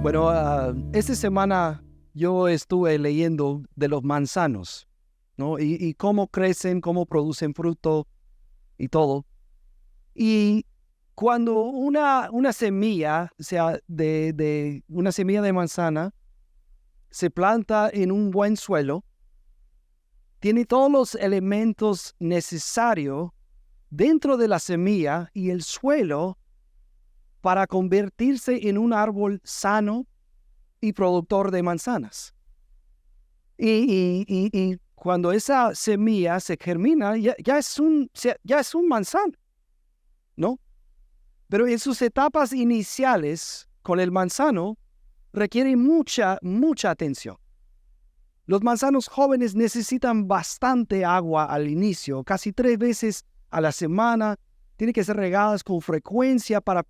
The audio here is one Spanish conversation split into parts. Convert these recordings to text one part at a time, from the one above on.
Bueno, esta semana yo estuve leyendo de los manzanos, ¿no? Y cómo crecen, cómo producen fruto y todo. Y cuando una semilla, o sea, de una semilla de manzana, se planta en un buen suelo, tiene todos los elementos necesarios dentro de la semilla y el suelo para convertirse en un árbol sano y productor de manzanas. Y cuando esa semilla se germina, ya es un manzano, ¿no? Pero en sus etapas iniciales con el manzano requiere mucha atención. Los manzanos jóvenes necesitan bastante agua al inicio, casi 3 veces a la semana. Tienen que ser regadas con frecuencia para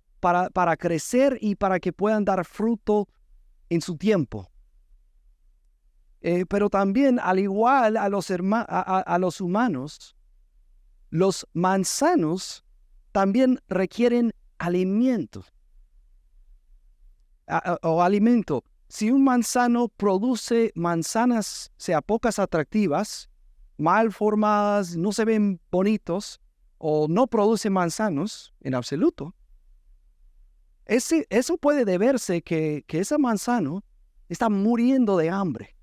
crecer y para que puedan dar fruto en su tiempo. Pero también, al igual a los humanos, los manzanos también requieren alimento. Alimento. Si un manzano produce manzanas, sea pocas atractivas, mal formadas, no se ven bonitos, o no produce manzanos en absoluto, eso puede deberse que ese manzano está muriendo de hambre.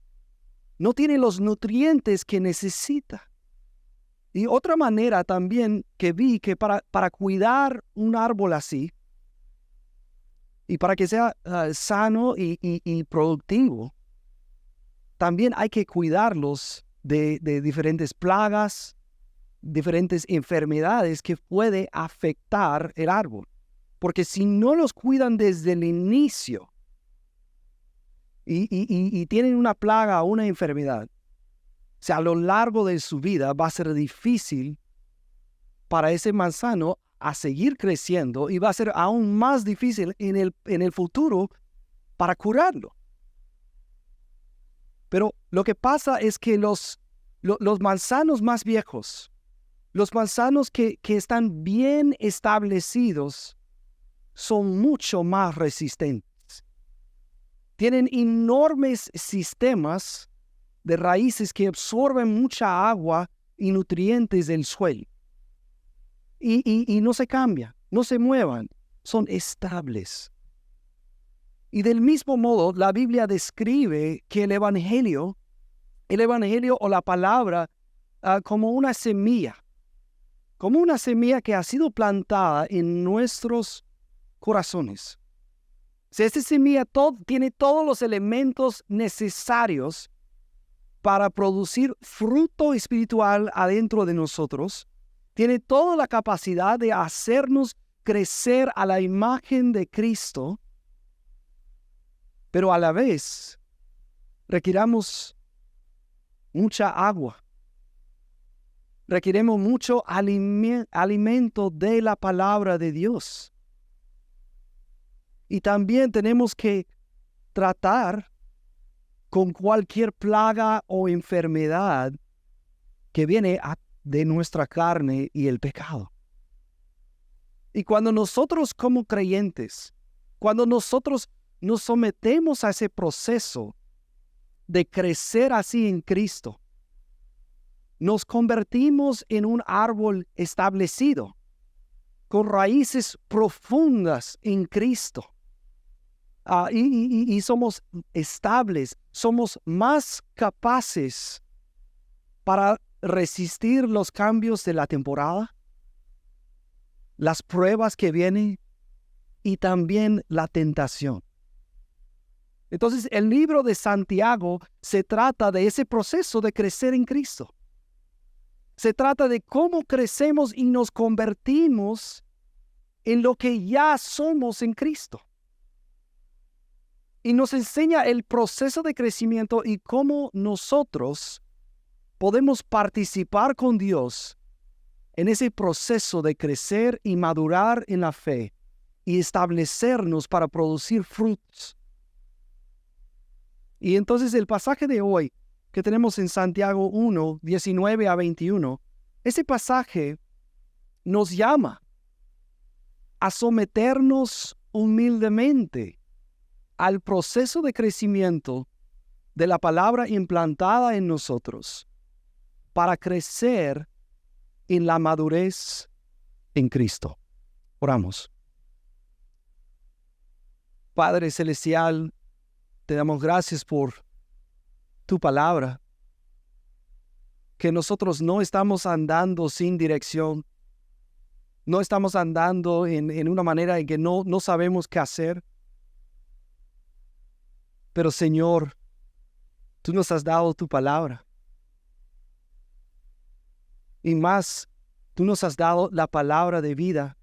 No tiene los nutrientes que necesita. Y otra manera también que vi que para cuidar un árbol así, y para que sea sano y productivo, también hay que cuidarlos de diferentes plagas, diferentes enfermedades que puede afectar el árbol. Porque si no los cuidan desde el inicio y tienen una plaga o una enfermedad, o sea, a lo largo de su vida va a ser difícil para ese manzano a seguir creciendo y va a ser aún más difícil en el futuro para curarlo. Pero lo que pasa es que los manzanos más viejos, los manzanos que están bien establecidos, son mucho más resistentes. Tienen enormes sistemas de raíces que absorben mucha agua y nutrientes del suelo. Y no se cambian, no se muevan, son estables. Y del mismo modo, la Biblia describe que el Evangelio o la palabra como una semilla que ha sido plantada en nuestros corazones. Si esta semilla tiene todos los elementos necesarios para producir fruto espiritual adentro de nosotros, tiene toda la capacidad de hacernos crecer a la imagen de Cristo, pero a la vez requiramos mucha agua, requiremos mucho alimento de la palabra de Dios. Y también tenemos que tratar con cualquier plaga o enfermedad que viene de nuestra carne y el pecado. Y cuando nosotros como creyentes, cuando nosotros nos sometemos a ese proceso de crecer así en Cristo, nos convertimos en un árbol establecido, con raíces profundas en Cristo. Y somos estables, somos más capaces para resistir los cambios de la temporada, las pruebas que vienen y también la tentación. Entonces, el libro de Santiago se trata de ese proceso de crecer en Cristo. Se trata de cómo crecemos y nos convertimos en lo que ya somos en Cristo. Y nos enseña el proceso de crecimiento y cómo nosotros podemos participar con Dios en ese proceso de crecer y madurar en la fe y establecernos para producir frutos. Y entonces el pasaje de hoy que tenemos en Santiago 1, 19 a 21, ese pasaje nos llama a someternos humildemente al proceso de crecimiento de la palabra implantada en nosotros para crecer en la madurez en Cristo. Oramos. Padre Celestial, te damos gracias por tu palabra, que nosotros no estamos andando sin dirección, no estamos andando en una manera en que no sabemos qué hacer. Pero Señor, tú nos has dado tu palabra. Y más, tú nos has dado la palabra de vida,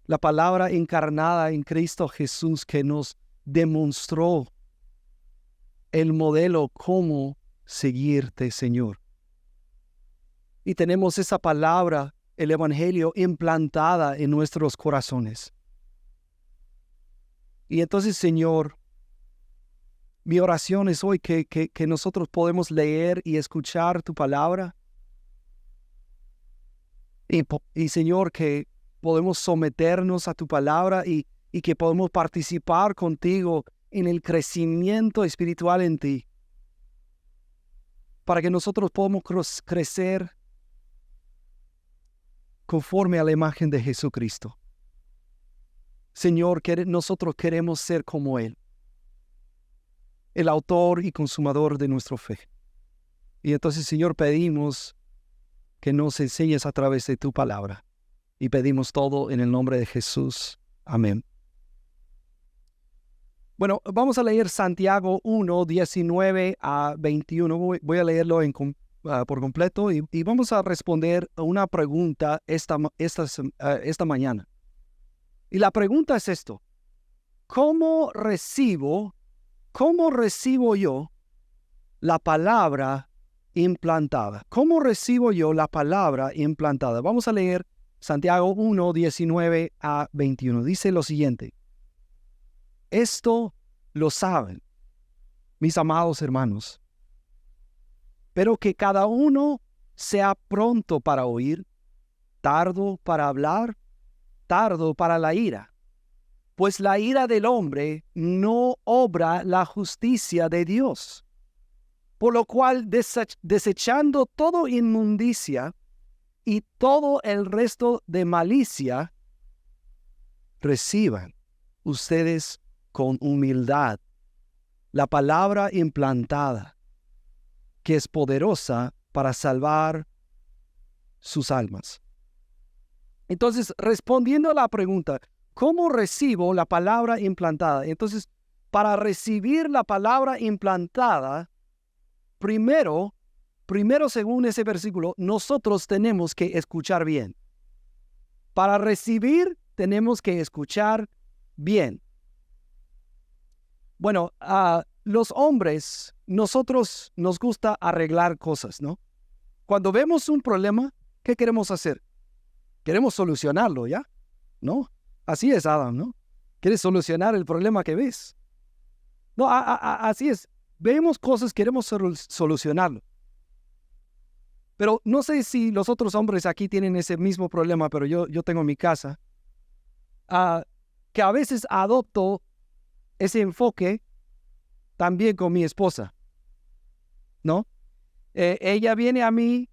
la palabra encarnada en Cristo Jesús que nos demostró el modelo cómo seguirte, Señor. Y tenemos esa palabra, el Evangelio, implantada en nuestros corazones. Y entonces, Señor, mi oración es hoy que nosotros podemos leer y escuchar tu palabra. Y Señor, que podemos someternos a tu palabra y que podemos participar contigo en el crecimiento espiritual en ti. Para que nosotros podamos crecer conforme a la imagen de Jesucristo. Señor, nosotros queremos ser como Él, el autor y consumador de nuestra fe. Y entonces, Señor, pedimos que nos enseñes a través de tu palabra. Y pedimos todo en el nombre de Jesús. Amén. Bueno, vamos a leer Santiago 1, 19 a 21. Voy a leerlo por completo y vamos a responder a una pregunta esta mañana. Y la pregunta es esto: ¿Cómo recibo yo la palabra implantada? ¿Cómo recibo yo la palabra implantada? Vamos a leer Santiago 1, 19 a 21. Dice lo siguiente: Esto lo saben, mis amados hermanos, pero que cada uno sea pronto para oír, tardo para hablar, tardo para la ira, pues la ira del hombre no obra la justicia de Dios. Por lo cual, desechando toda inmundicia y todo el resto de malicia, reciban ustedes con humildad la palabra implantada, que es poderosa para salvar sus almas. Entonces, respondiendo a la pregunta, ¿cómo recibo la palabra implantada? Entonces, para recibir la palabra implantada, primero, según ese versículo, nosotros tenemos que escuchar bien. Para recibir, tenemos que escuchar bien. Bueno, los hombres, nosotros nos gusta arreglar cosas, ¿no? Cuando vemos un problema, ¿qué queremos hacer? Queremos solucionarlo, ¿ya? ¿No? Así es, Adam, ¿no? Quieres solucionar el problema que ves. No, así es. Vemos cosas, queremos solucionarlo. Pero no sé si los otros hombres aquí tienen ese mismo problema, pero yo tengo en mi casa, que a veces adopto ese enfoque también con mi esposa, ¿no? Ella viene a mí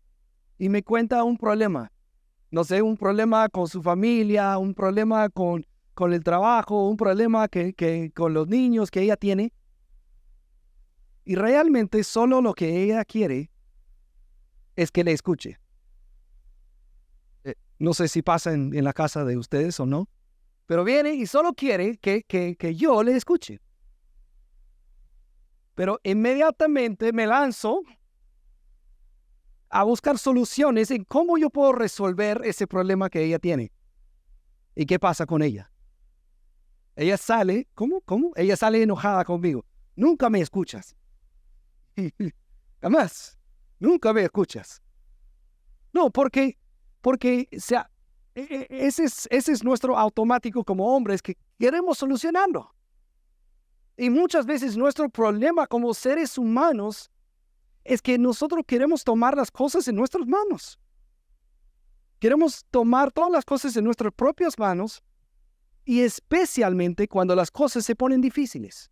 y me cuenta un problema. No sé, un problema con su familia, un problema con el trabajo, un problema que con los niños que ella tiene. Y realmente solo lo que ella quiere es que le escuche. No sé si pasa en la casa de ustedes o no, pero viene y solo quiere que yo le escuche. Pero inmediatamente me lanzo a buscar soluciones en cómo yo puedo resolver ese problema que ella tiene. ¿Y qué pasa con ella? Ella sale, ¿cómo? Ella sale enojada conmigo. Nunca me escuchas. Jamás. Nunca me escuchas. No, porque ese es nuestro automático como hombres, que queremos solucionarlo. Y muchas veces nuestro problema como seres humanos es que nosotros queremos tomar las cosas en nuestras manos. Queremos tomar todas las cosas en nuestras propias manos Y especialmente cuando las cosas se ponen difíciles.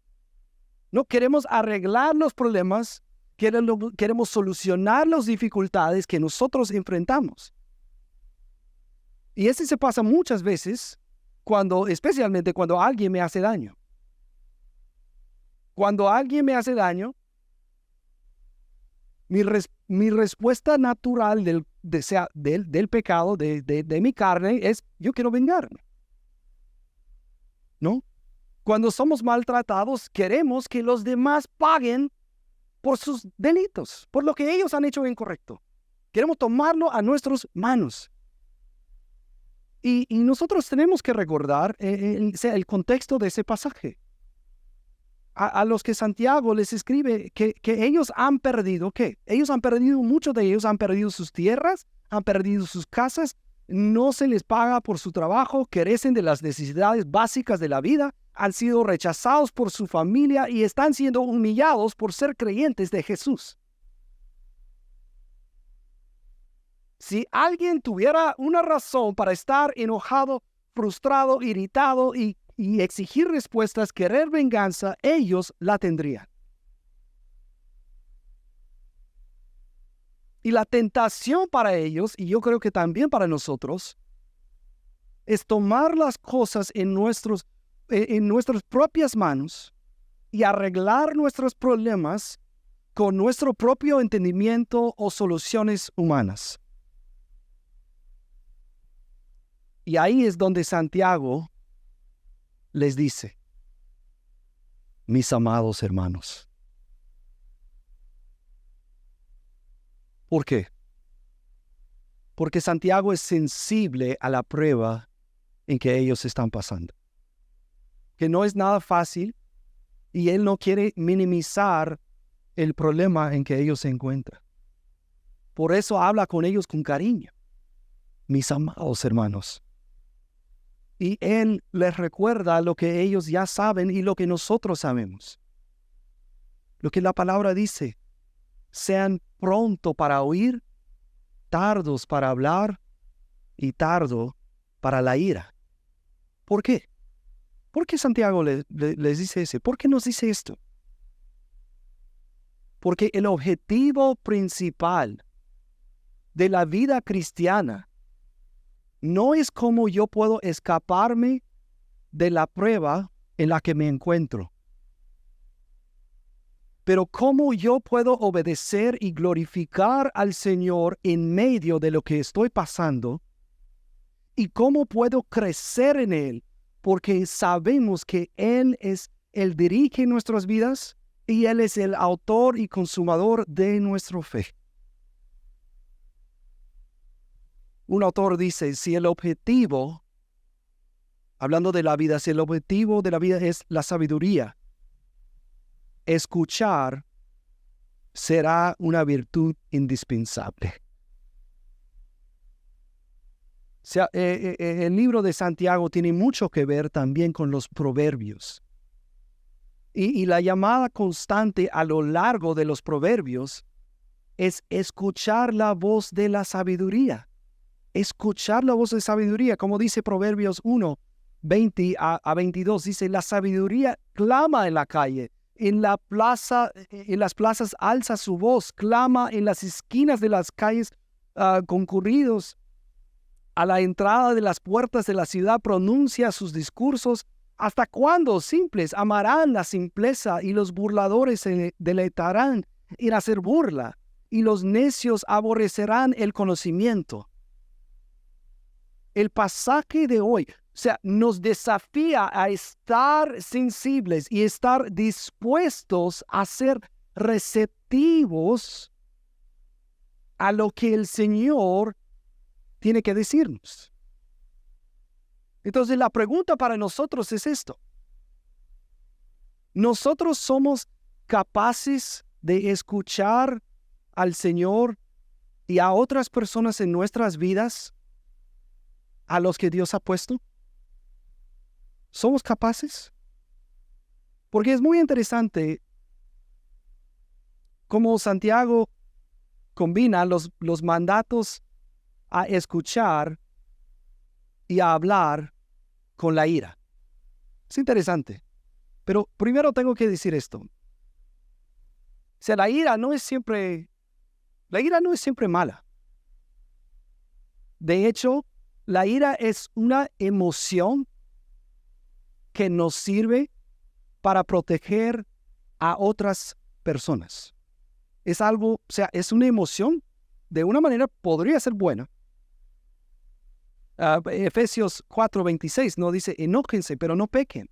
No queremos arreglar los problemas, queremos solucionar las dificultades que nosotros enfrentamos. Y ese se pasa muchas veces, especialmente cuando alguien me hace daño. Cuando alguien me hace daño, mi respuesta natural del pecado, de mi carne, es yo quiero vengarme. ¿No? Cuando somos maltratados, queremos que los demás paguen por sus delitos, por lo que ellos han hecho incorrecto. Queremos tomarlo a nuestras manos. Y nosotros tenemos que recordar el contexto de ese pasaje. A los que Santiago les escribe que ellos han perdido, ¿qué? Muchos de ellos han perdido sus tierras, han perdido sus casas, no se les paga por su trabajo, carecen de las necesidades básicas de la vida, han sido rechazados por su familia y están siendo humillados por ser creyentes de Jesús. Si alguien tuviera una razón para estar enojado, frustrado, irritado y exigir respuestas, querer venganza, ellos la tendrían. Y la tentación para ellos, y yo creo que también para nosotros, es tomar las cosas en nuestras propias manos y arreglar nuestros problemas con nuestro propio entendimiento o soluciones humanas. Y ahí es donde Santiago les dice, mis amados hermanos. ¿Por qué? Porque Santiago es sensible a la prueba en que ellos están pasando. Que no es nada fácil y él no quiere minimizar el problema en que ellos se encuentran. Por eso habla con ellos con cariño. Mis amados hermanos. Y él les recuerda lo que ellos ya saben y lo que nosotros sabemos. Lo que la palabra dice. Sean pronto para oír, tardos para hablar y tardo para la ira. ¿Por qué? ¿Por qué Santiago les dice eso? ¿Por qué nos dice esto? Porque el objetivo principal de la vida cristiana no es cómo yo puedo escaparme de la prueba en la que me encuentro, pero cómo yo puedo obedecer y glorificar al Señor en medio de lo que estoy pasando y cómo puedo crecer en Él, porque sabemos que Él dirige nuestras vidas y Él es el autor y consumador de nuestra fe. Un autor dice, si el objetivo, hablando de la vida, si el objetivo de la vida es la sabiduría, escuchar será una virtud indispensable. O sea, el libro de Santiago tiene mucho que ver también con los proverbios. Y la llamada constante a lo largo de los proverbios es escuchar la voz de la sabiduría. Escuchar la voz de sabiduría, como dice Proverbios 1, 20 a 22, dice, la sabiduría clama en la calle, en las plazas alza su voz, clama en las esquinas de las calles concurridos, a la entrada de las puertas de la ciudad pronuncia sus discursos. ¿Hasta cuándo simples amarán la simpleza y los burladores se deleitarán en hacer burla y los necios aborrecerán el conocimiento? El pasaje de hoy, nos desafía a estar sensibles y estar dispuestos a ser receptivos a lo que el Señor tiene que decirnos. Entonces la pregunta para nosotros es esto. ¿Nosotros somos capaces de escuchar al Señor y a otras personas en nuestras vidas, a los que Dios ha puesto? ¿Somos capaces? Porque es muy interesante cómo Santiago combina los mandatos a escuchar y a hablar con la ira. Es interesante. Pero primero tengo que decir esto. O sea, la ira no es siempre mala. De hecho, la ira es una emoción que nos sirve para proteger a otras personas. Es algo, o sea, es una emoción, de una manera podría ser buena. Efesios 4:26 no dice, enójense, pero no pequen.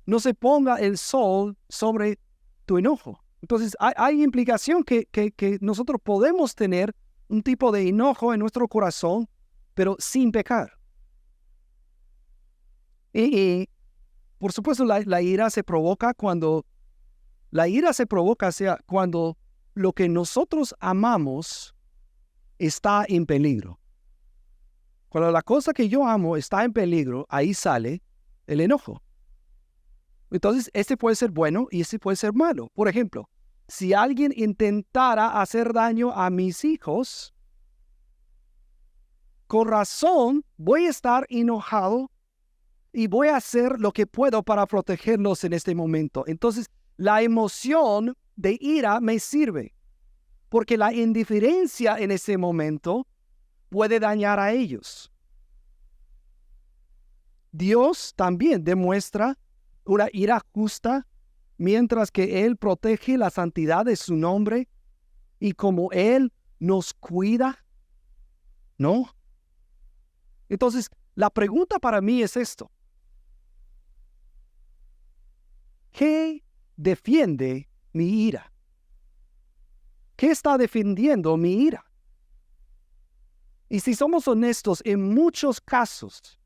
No se ponga el sol sobre tu enojo. Entonces, hay implicación que nosotros podemos tener un tipo de enojo en nuestro corazón, pero sin pecar. Y por supuesto, la ira se provoca cuando lo que nosotros amamos está en peligro. Cuando la cosa que yo amo está en peligro, ahí sale el enojo. Entonces, este puede ser bueno y este puede ser malo. Por ejemplo, si alguien intentara hacer daño a mis hijos, con razón voy a estar enojado y voy a hacer lo que puedo para protegerlos en este momento. Entonces, la emoción de ira me sirve, porque la indiferencia en ese momento puede dañar a ellos. Dios también demuestra una ira justa, mientras que Él protege la santidad de su nombre y como Él nos cuida, ¿no? Entonces, la pregunta para mí es esto. ¿Qué defiende mi ira? ¿Qué está defendiendo mi ira? Y si somos honestos, en muchos casos,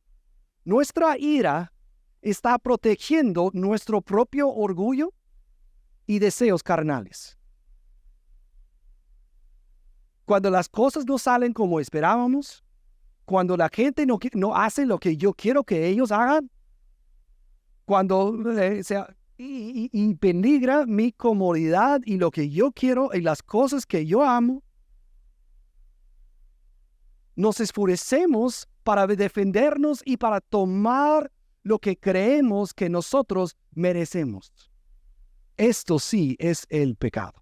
nuestra ira está protegiendo nuestro propio orgullo y deseos carnales. Cuando las cosas no salen como esperábamos, cuando la gente no hace lo que yo quiero que ellos hagan, cuando y peligra mi comodidad y lo que yo quiero y las cosas que yo amo, nos esfurecemos para defendernos y para tomar lo que creemos que nosotros merecemos. Esto sí es el pecado.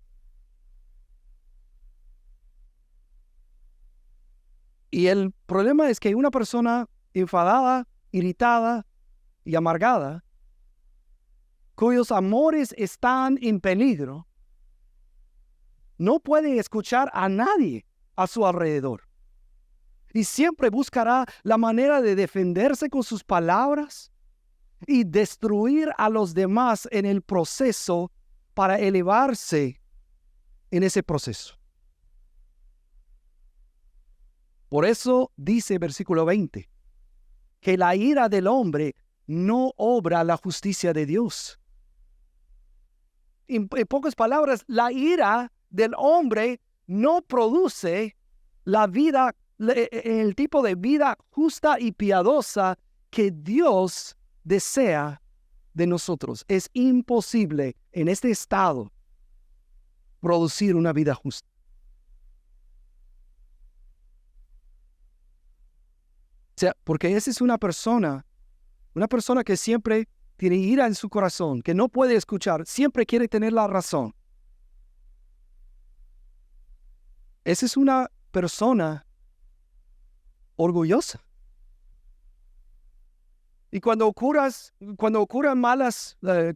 Y el problema es que una persona enfadada, irritada y amargada, cuyos amores están en peligro, no puede escuchar a nadie a su alrededor. Y siempre buscará la manera de defenderse con sus palabras y destruir a los demás en el proceso para elevarse en ese proceso. Por eso dice versículo 20, que la ira del hombre no obra la justicia de Dios. En pocas palabras, la ira del hombre no produce la vida, el tipo de vida justa y piadosa que Dios desea de nosotros. Es imposible en este estado producir una vida justa. O sea, porque esa es una persona que siempre tiene ira en su corazón, que no puede escuchar, siempre quiere tener la razón. Esa es una persona orgullosa. Y cuando ocurran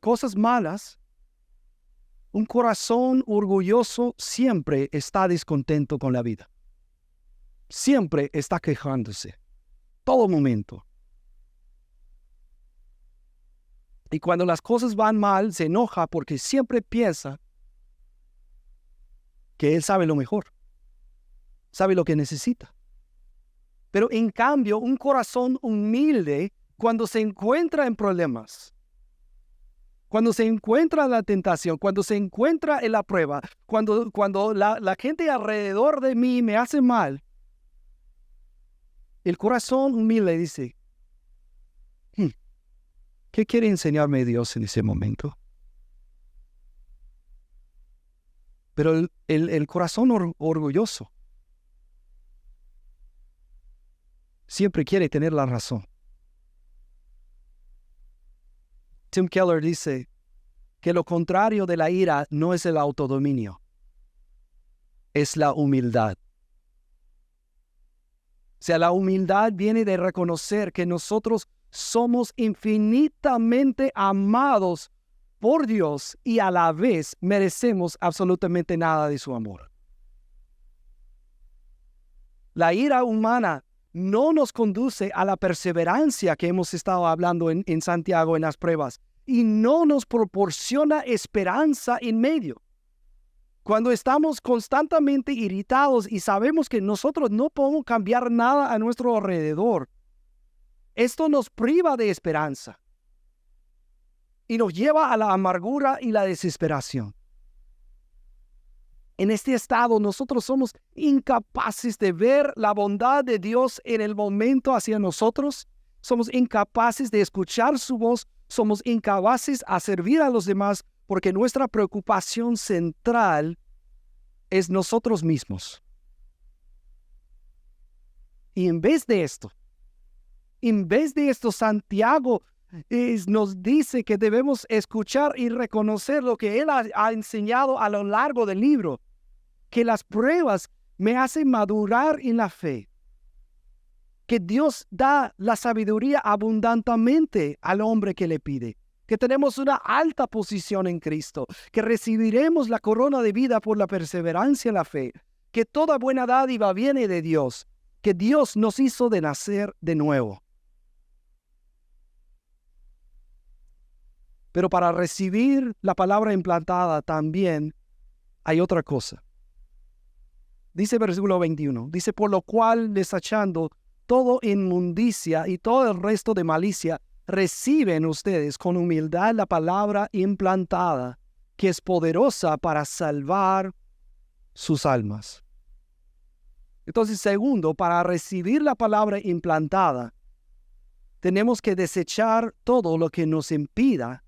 cosas malas, un corazón orgulloso siempre está descontento con la vida. Siempre está quejándose. Todo momento. Y cuando las cosas van mal, se enoja porque siempre piensa que él sabe lo mejor. Sabe lo que necesita. Pero en cambio, un corazón humilde, cuando se encuentra en problemas, cuando se encuentra en la tentación, cuando se encuentra en la prueba, cuando la gente alrededor de mí me hace mal, el corazón humilde dice, ¿qué quiere enseñarme Dios en ese momento? Pero el corazón orgulloso siempre quiere tener la razón. Tim Keller dice que lo contrario de la ira no es el autodominio, es la humildad. O sea, la humildad viene de reconocer que nosotros somos infinitamente amados por Dios y a la vez merecemos absolutamente nada de su amor. La ira humana no nos conduce a la perseverancia que hemos estado hablando en Santiago en las pruebas y no nos proporciona esperanza en medio. Cuando estamos constantemente irritados y sabemos que nosotros no podemos cambiar nada a nuestro alrededor, esto nos priva de esperanza y nos lleva a la amargura y la desesperación. En este estado nosotros somos incapaces de ver la bondad de Dios en el momento hacia nosotros. Somos incapaces de escuchar su voz. Somos incapaces a servir a los demás porque nuestra preocupación central es nosotros mismos. Y en vez de esto, Santiago nos dice que debemos escuchar y reconocer lo que él ha enseñado a lo largo del libro, que las pruebas me hacen madurar en la fe, que Dios da la sabiduría abundantemente al hombre que le pide, que tenemos una alta posición en Cristo, que recibiremos la corona de vida por la perseverancia en la fe, que toda buena dádiva viene de Dios, que Dios nos hizo de nacer de nuevo. Pero para recibir la palabra implantada también hay otra cosa. Dice versículo 21, dice, por lo cual desechando toda inmundicia y todo el resto de malicia, reciben ustedes con humildad la palabra implantada, que es poderosa para salvar sus almas. Entonces, segundo, para recibir la palabra implantada, tenemos que desechar todo lo que nos impida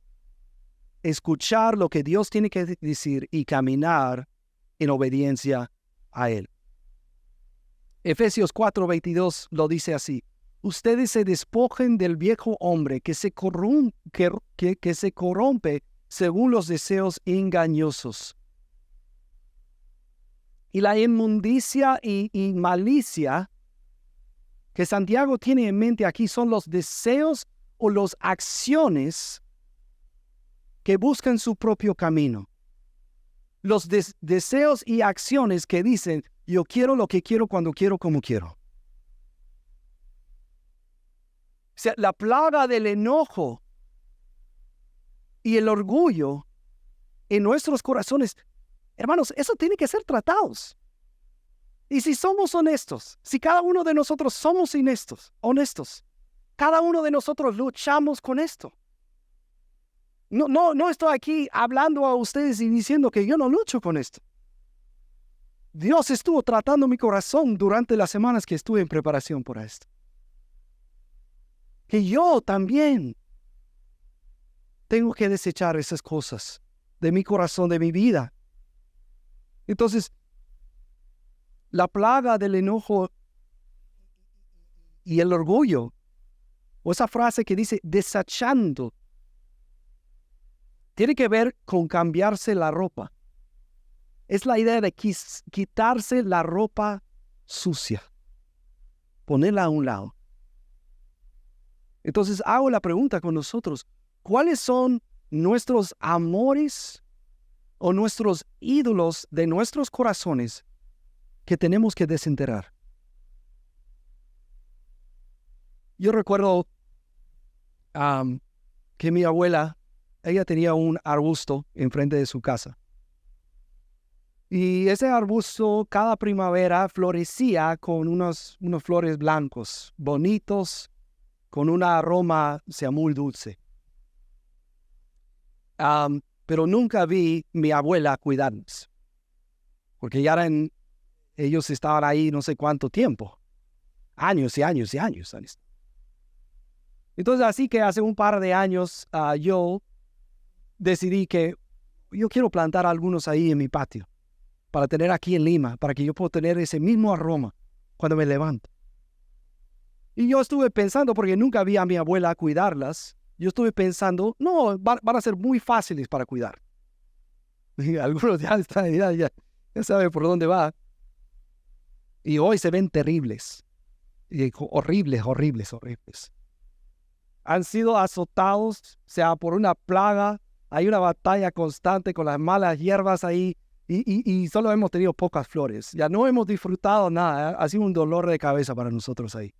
escuchar lo que Dios tiene que decir y caminar en obediencia a Él. Efesios 4:22 lo dice así: ustedes se despojen del viejo hombre que se corrompe según los deseos engañosos. Y la inmundicia y malicia que Santiago tiene en mente aquí son los deseos o las acciones que buscan su propio camino. Los deseos y acciones que dicen, yo quiero lo que quiero, cuando quiero, como quiero. O sea, la plaga del enojo y el orgullo en nuestros corazones, hermanos, eso tiene que ser tratados. Y si somos honestos, si cada uno de nosotros somos honestos, cada uno de nosotros luchamos con esto. No estoy aquí hablando a ustedes y diciendo que yo no lucho con esto. Dios estuvo tratando mi corazón durante las semanas que estuve en preparación por esto. Que yo también tengo que desechar esas cosas de mi corazón, de mi vida. Entonces, la plaga del enojo y el orgullo, o esa frase que dice desechando, tiene que ver con cambiarse la ropa. Es la idea de quitarse la ropa sucia, ponerla a un lado. Entonces hago la pregunta con nosotros: ¿cuáles son nuestros amores o nuestros ídolos de nuestros corazones que tenemos que desenterrar? Yo recuerdo que mi abuela, ella tenía un arbusto enfrente de su casa. Y ese arbusto cada primavera florecía con unos flores blancos, bonitos, con un aroma, muy dulce. Pero nunca vi mi abuela cuidarlos, porque ellos estaban ahí no sé cuánto tiempo, años y años y años. Entonces, así que hace un par de años yo decidí que yo quiero plantar algunos ahí en mi patio, para tener aquí en Lima, para que yo pueda tener ese mismo aroma cuando me levanto. Y yo estuve pensando, porque nunca vi a mi abuela cuidarlas, yo estuve pensando, no, van a ser muy fáciles para cuidar. Y algunos ya saben por dónde va. Y hoy se ven terribles. Y horribles, horribles, horribles. Han sido azotados, sea por una plaga. Hay una batalla constante con las malas hierbas ahí. Y solo hemos tenido pocas flores. Ya no hemos disfrutado nada. Ha sido un dolor de cabeza para nosotros ahí.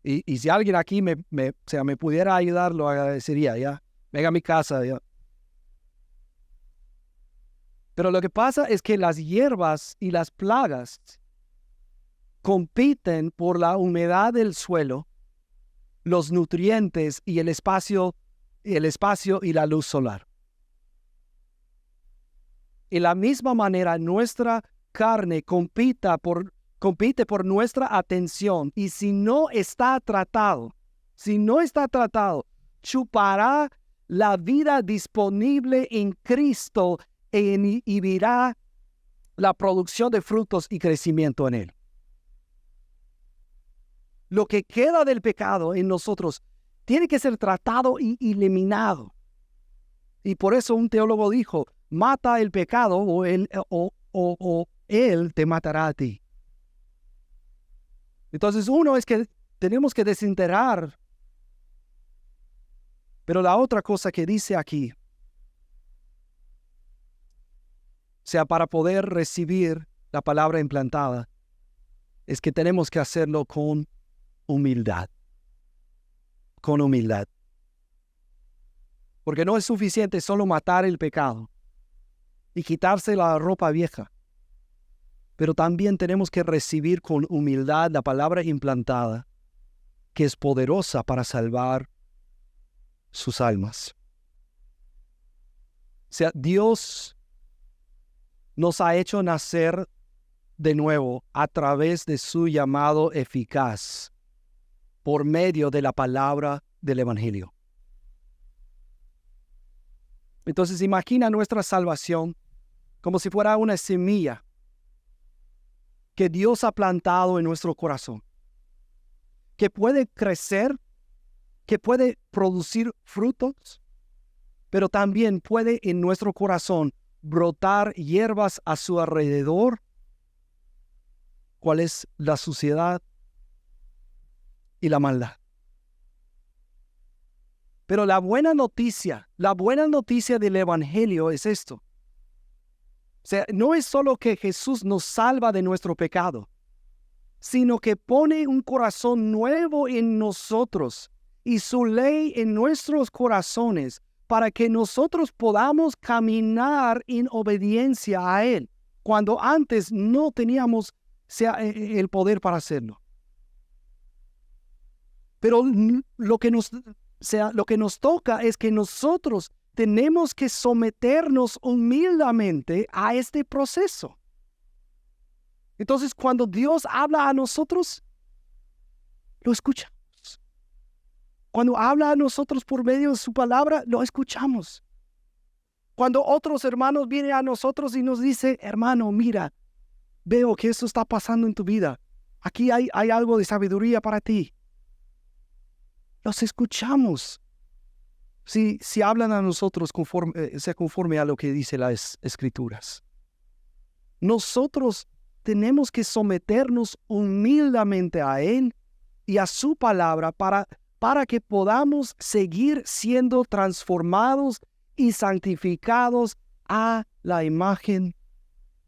Y si alguien aquí me pudiera ayudar, lo agradecería, ¿ya? Venga a mi casa, ¿ya? Pero lo que pasa es que las hierbas y las plagas compiten por la humedad del suelo, los nutrientes y el espacio y la luz solar. Y la misma manera, nuestra carne compite por nuestra atención. Y si no está tratado, chupará la vida disponible en Cristo e inhibirá la producción de frutos y crecimiento en Él. Lo que queda del pecado en nosotros tiene que ser tratado y eliminado. Y por eso un teólogo dijo, mata el pecado o él te matará a ti. Entonces uno es que tenemos que desenterrar. Pero la otra cosa que dice aquí, para poder recibir la palabra implantada, es que tenemos que hacerlo con humildad. Con humildad. Porque no es suficiente solo matar el pecado y quitarse la ropa vieja. Pero también tenemos que recibir con humildad la palabra implantada, que es poderosa para salvar sus almas. Dios nos ha hecho nacer de nuevo a través de su llamado eficaz por medio de la palabra del Evangelio. Entonces imagina nuestra salvación como si fuera una semilla que Dios ha plantado en nuestro corazón, que puede crecer, que puede producir frutos, pero también puede en nuestro corazón brotar hierbas a su alrededor. ¿Cuál es la suciedad y la maldad? Pero la buena noticia del Evangelio es esto. No es solo que Jesús nos salva de nuestro pecado, sino que pone un corazón nuevo en nosotros y su ley en nuestros corazones para que nosotros podamos caminar en obediencia a Él, cuando antes no teníamos el poder para hacerlo. Pero lo que nos toca es que nosotros tenemos que someternos humildemente a este proceso. Entonces, cuando Dios habla a nosotros, lo escuchamos. Cuando habla a nosotros por medio de su palabra, lo escuchamos. Cuando otros hermanos vienen a nosotros y nos dicen, hermano, mira, veo que esto está pasando en tu vida. Aquí hay algo de sabiduría para ti. Los escuchamos. Si hablan a nosotros conforme a lo que dice las Escrituras. Nosotros tenemos que someternos humildemente a Él y a su palabra para que podamos seguir siendo transformados y santificados a la imagen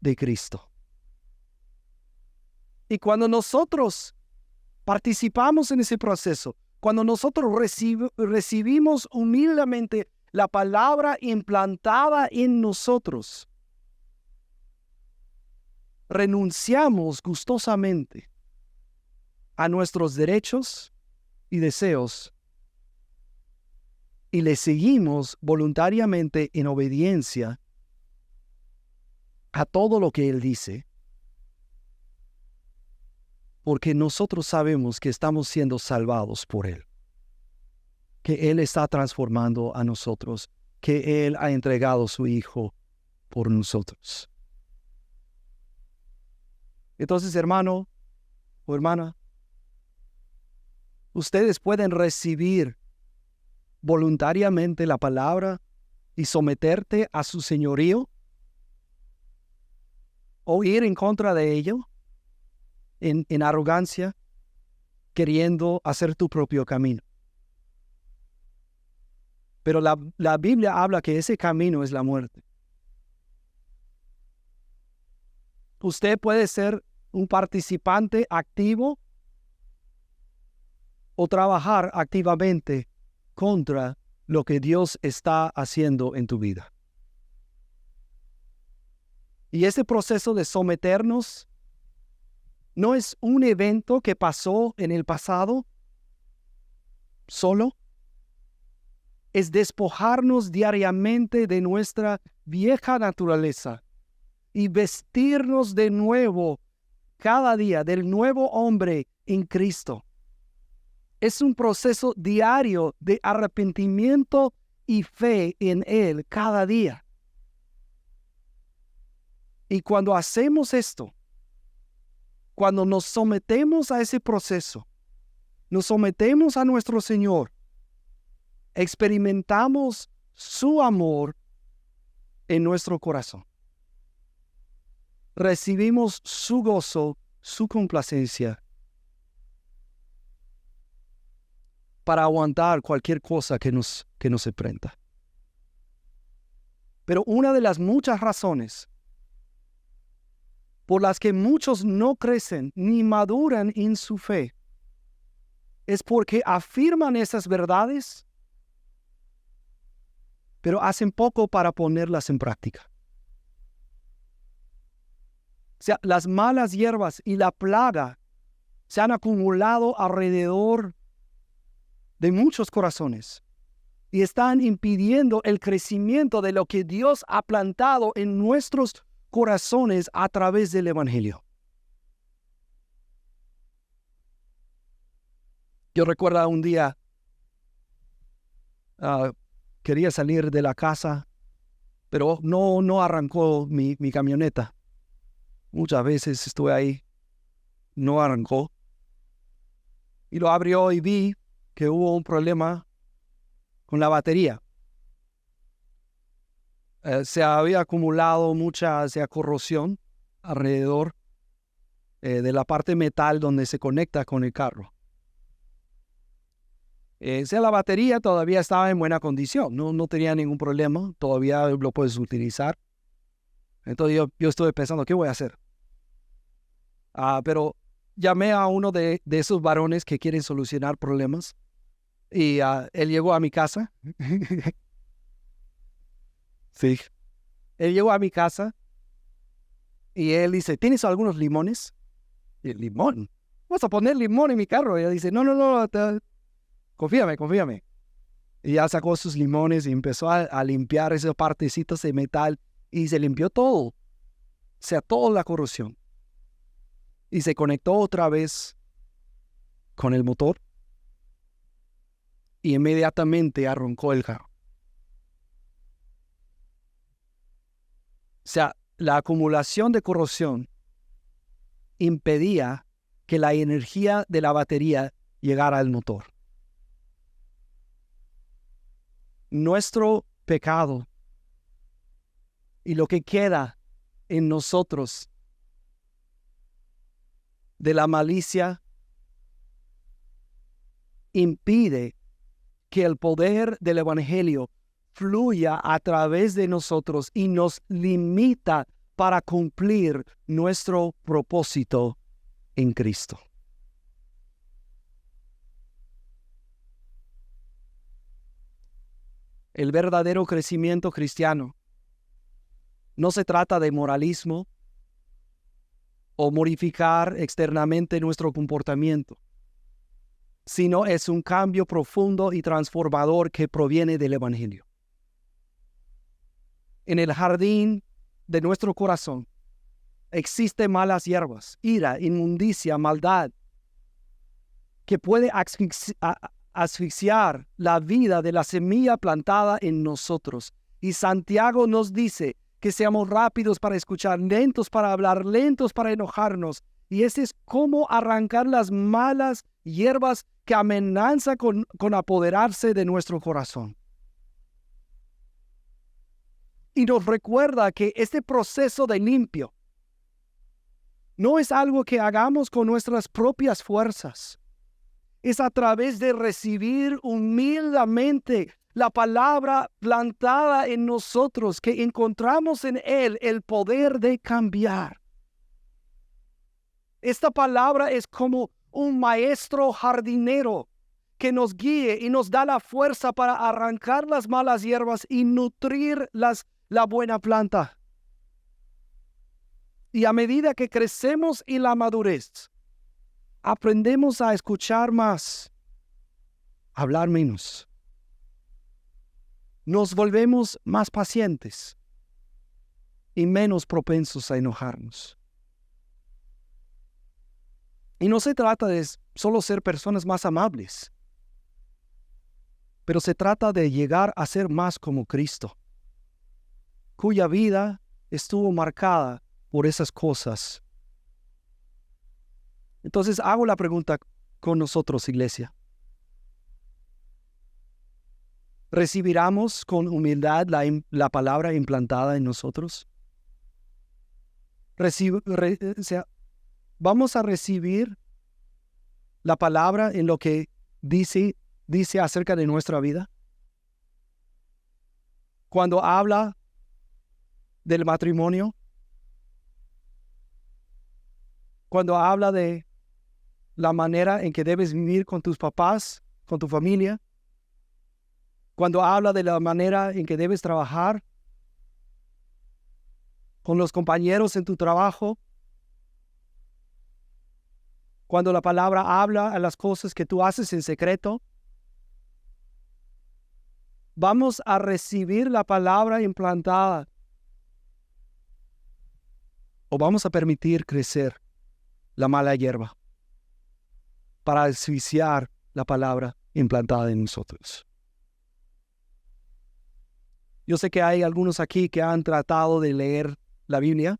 de Cristo. Y cuando nosotros participamos en ese proceso, cuando nosotros recibimos humildemente la palabra implantada en nosotros, renunciamos gustosamente a nuestros derechos y deseos y le seguimos voluntariamente en obediencia a todo lo que Él dice, porque nosotros sabemos que estamos siendo salvados por Él, que Él está transformando a nosotros, que Él ha entregado a su Hijo por nosotros. Entonces, hermano o hermana, ustedes pueden recibir voluntariamente la palabra y someterte a su señorío? ¿O ir en contra de ello en arrogancia, queriendo hacer tu propio camino? Pero la Biblia habla que ese camino es la muerte. Usted puede ser un participante activo o trabajar activamente contra lo que Dios está haciendo en tu vida. Y ese proceso de someternos no es un evento que pasó en el pasado solo. Es despojarnos diariamente de nuestra vieja naturaleza y vestirnos de nuevo cada día del nuevo hombre en Cristo. Es un proceso diario de arrepentimiento y fe en Él cada día. Y cuando hacemos esto, cuando nos sometemos a ese proceso, nos sometemos a nuestro Señor, experimentamos su amor en nuestro corazón. Recibimos su gozo, su complacencia para aguantar cualquier cosa que nos enfrenta. Pero una de las muchas razones por las que muchos no crecen ni maduran en su fe es porque afirman esas verdades, pero hacen poco para ponerlas en práctica. O sea, las malas hierbas y la plaga se han acumulado alrededor de muchos corazones y están impidiendo el crecimiento de lo que Dios ha plantado en nuestros corazones a través del Evangelio. Yo recuerdo un día, quería salir de la casa, pero no arrancó mi camioneta. Muchas veces estuve ahí, no arrancó. Y lo abrió y vi que hubo un problema con la batería. Se había acumulado mucha corrosión alrededor de la parte metal donde se conecta con el carro. La batería todavía estaba en buena condición, no tenía ningún problema, todavía lo puedes utilizar. Entonces yo estuve pensando, ¿qué voy a hacer? Pero llamé a uno de esos varones que quieren solucionar problemas y él llegó a mi casa. Sí. Él llegó a mi casa y él dice, ¿tienes algunos limones? Y el limón. ¿Vas a poner limón en mi carro? Y él dice, no, confíame. Y ya sacó sus limones y empezó a limpiar esas partecitas de metal y se limpió todo. O sea, toda la corrosión. Y se conectó otra vez con el motor y inmediatamente arrancó el carro. O sea, la acumulación de corrosión impedía que la energía de la batería llegara al motor. Nuestro pecado y lo que queda en nosotros de la malicia impide que el poder del Evangelio fluya a través de nosotros y nos limita para cumplir nuestro propósito en Cristo. El verdadero crecimiento cristiano no se trata de moralismo o modificar externamente nuestro comportamiento, sino es un cambio profundo y transformador que proviene del Evangelio. En el jardín de nuestro corazón existen malas hierbas, ira, inmundicia, maldad, que puede asfixiar la vida de la semilla plantada en nosotros. Y Santiago nos dice que seamos rápidos para escuchar, lentos para hablar, lentos para enojarnos. Y ese es cómo arrancar las malas hierbas que amenazan con apoderarse de nuestro corazón. Y nos recuerda que este proceso de limpio no es algo que hagamos con nuestras propias fuerzas. Es a través de recibir humildemente la palabra plantada en nosotros, que encontramos en Él el poder de cambiar. Esta palabra es como un maestro jardinero que nos guíe y nos da la fuerza para arrancar las malas hierbas y nutrir la buena planta. Y a medida que crecemos en la madurez, aprendemos a escuchar más, hablar menos. Nos volvemos más pacientes y menos propensos a enojarnos. Y no se trata de solo ser personas más amables, pero se trata de llegar a ser más como Cristo, cuya vida estuvo marcada por esas cosas. Entonces hago la pregunta con nosotros, iglesia. ¿Recibiremos con humildad la palabra implantada en nosotros? ¿Vamos a recibir la palabra en lo que dice acerca de nuestra vida? Cuando habla del matrimonio, cuando habla de la manera en que debes vivir con tus papás, con tu familia, cuando habla de la manera en que debes trabajar con los compañeros en tu trabajo, cuando la palabra habla a las cosas que tú haces en secreto, vamos a recibir la palabra implantada o vamos a permitir crecer la mala hierba para asfixiar la palabra implantada en nosotros. Yo sé que hay algunos aquí que han tratado de leer la Biblia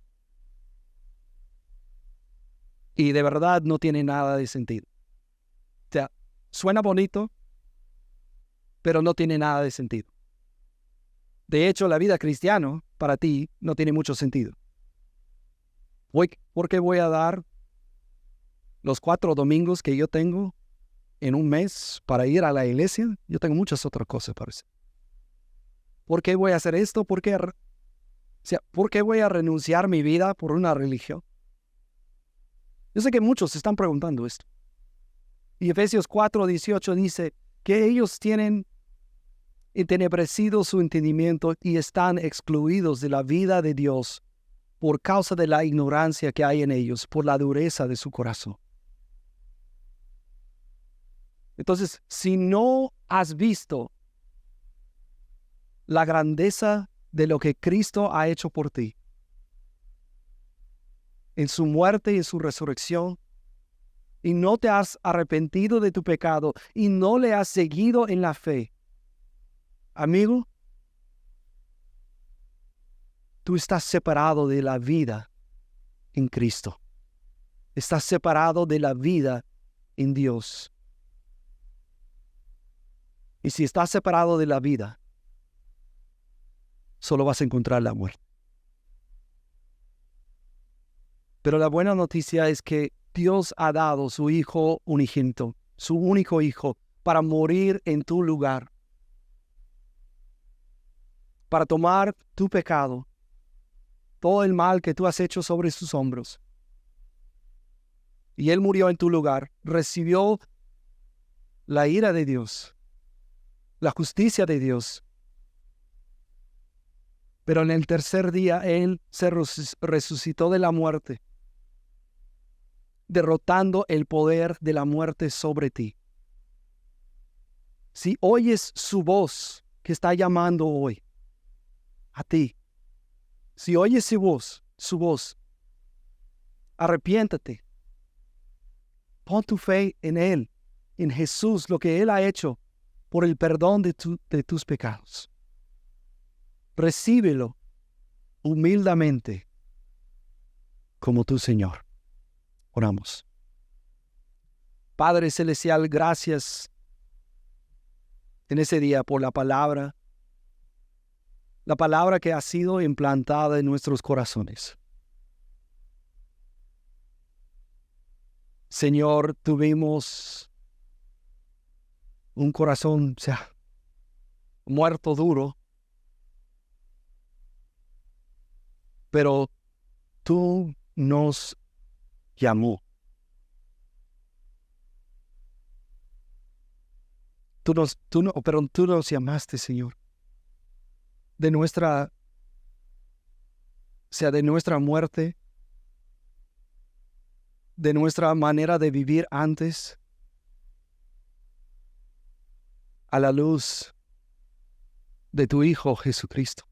y de verdad no tiene nada de sentido. O sea, suena bonito, pero no tiene nada de sentido. De hecho, la vida cristiana para ti no tiene mucho sentido. ¿Por qué voy a dar los 4 domingos que yo tengo en un mes para ir a la iglesia? Yo tengo muchas otras cosas para hacer. ¿Por qué voy a hacer esto? ¿Por qué voy a renunciar mi vida por una religión? Yo sé que muchos se están preguntando esto. Y Efesios 4:18 dice que ellos tienen entenebrecido su entendimiento y están excluidos de la vida de Dios por causa de la ignorancia que hay en ellos, por la dureza de su corazón. Entonces, si no has visto la grandeza de lo que Cristo ha hecho por ti, en su muerte y en su resurrección, y no te has arrepentido de tu pecado y no le has seguido en la fe, amigo, tú estás separado de la vida en Cristo. Estás separado de la vida en Dios. Y si estás separado de la vida, solo vas a encontrar la muerte. Pero la buena noticia es que Dios ha dado su Hijo unigénito, su único Hijo, para morir en tu lugar, para tomar tu pecado, todo el mal que tú has hecho sobre sus hombros. Y Él murió en tu lugar, recibió la ira de Dios, la justicia de Dios. Pero en el tercer día Él se resucitó de la muerte, derrotando el poder de la muerte sobre ti. Si oyes su voz que está llamando hoy a ti, si oyes su voz, arrepiéntate. Pon tu fe en Él, en Jesús, lo que Él ha hecho por el perdón de tus pecados. Recíbelo humildemente como tu Señor. Oramos. Padre Celestial, gracias en ese día por la palabra que ha sido implantada en nuestros corazones. Señor, tuvimos un corazón, muerto duro, pero tú nos llamó. Tú nos llamaste, Señor, de nuestra muerte, de nuestra manera de vivir antes, a la luz de tu Hijo Jesucristo.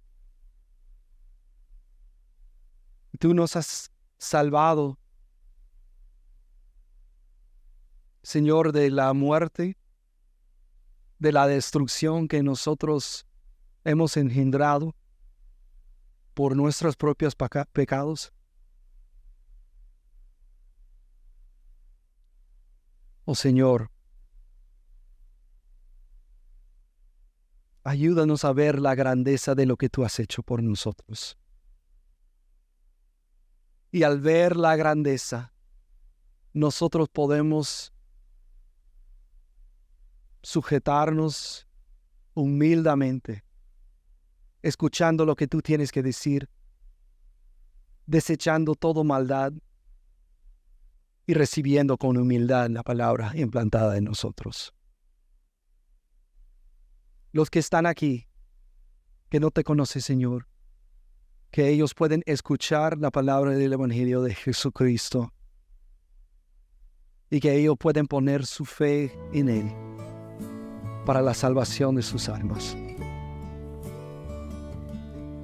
Tú nos has salvado, Señor, de la muerte, de la destrucción que nosotros hemos engendrado por nuestros propios pecados. Oh Señor, ayúdanos a ver la grandeza de lo que tú has hecho por nosotros. Y al ver la grandeza, nosotros podemos sujetarnos humildemente, escuchando lo que tú tienes que decir, desechando toda maldad y recibiendo con humildad la palabra implantada en nosotros. Los que están aquí, que no te conocen, Señor, que ellos pueden escuchar la palabra del Evangelio de Jesucristo y que ellos pueden poner su fe en Él para la salvación de sus almas.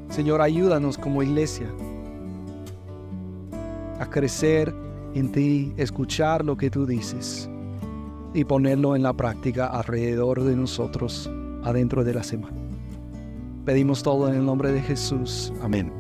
Señor, ayúdanos como iglesia a crecer en ti, escuchar lo que tú dices y ponerlo en la práctica alrededor de nosotros, adentro de la semana. Pedimos todo en el nombre de Jesús. Amén.